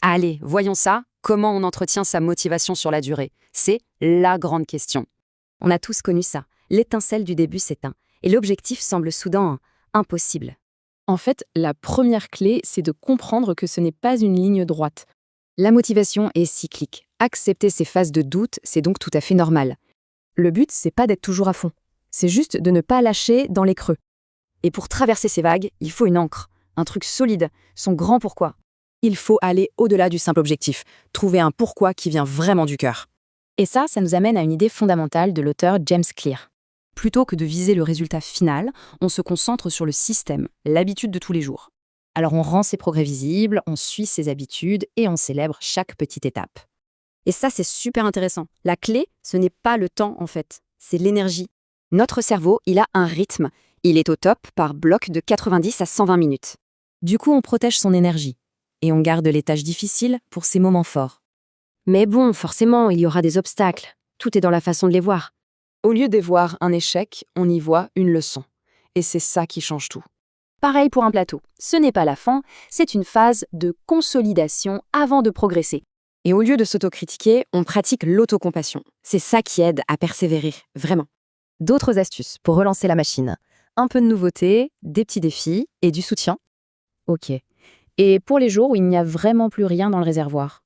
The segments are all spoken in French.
Allez, voyons ça. Comment on entretient sa motivation sur la durée? C'est la grande question. On a tous connu ça. L'étincelle du début s'éteint, et l'objectif semble soudain impossible. En fait, la première clé, c'est de comprendre que ce n'est pas une ligne droite. La motivation est cyclique. Accepter ces phases de doute, c'est donc tout à fait normal. Le but, c'est pas d'être toujours à fond. C'est juste de ne pas lâcher dans les creux. Et pour traverser ces vagues, il faut une ancre, un truc solide, son grand pourquoi. Il faut aller au-delà du simple objectif, trouver un pourquoi qui vient vraiment du cœur. Et ça nous amène à une idée fondamentale de l'auteur James Clear. Plutôt que de viser le résultat final, on se concentre sur le système, l'habitude de tous les jours. Alors on rend ses progrès visibles, on suit ses habitudes et on célèbre chaque petite étape. Et ça, c'est super intéressant. La clé, ce n'est pas le temps en fait, c'est l'énergie. Notre cerveau, il a un rythme. Il est au top par bloc de 90 à 120 minutes. Du coup, on protège son énergie et on garde les tâches difficiles pour ses moments forts. Mais bon, forcément, il y aura des obstacles. Tout est dans la façon de les voir. Au lieu d'y voir un échec, on y voit une leçon. Et c'est ça qui change tout. Pareil pour un plateau. Ce n'est pas la fin, c'est une phase de consolidation avant de progresser. Et au lieu de s'autocritiquer, on pratique l'autocompassion. C'est ça qui aide à persévérer, vraiment. D'autres astuces pour relancer la machine. Un peu de nouveauté, des petits défis et du soutien. Ok. Et pour les jours où il n'y a vraiment plus rien dans le réservoir?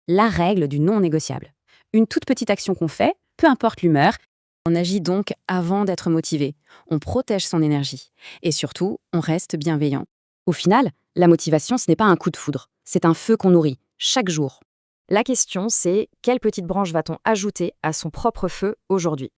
La règle du non négociable. Une toute petite action qu'on fait, peu importe l'humeur, on agit donc avant d'être motivé. On protège son énergie. Et surtout, on reste bienveillant. Au final, la motivation, ce n'est pas un coup de foudre. C'est un feu qu'on nourrit, chaque jour. La question, c'est quelle petite branche va-t-on ajouter à son propre feu aujourd'hui?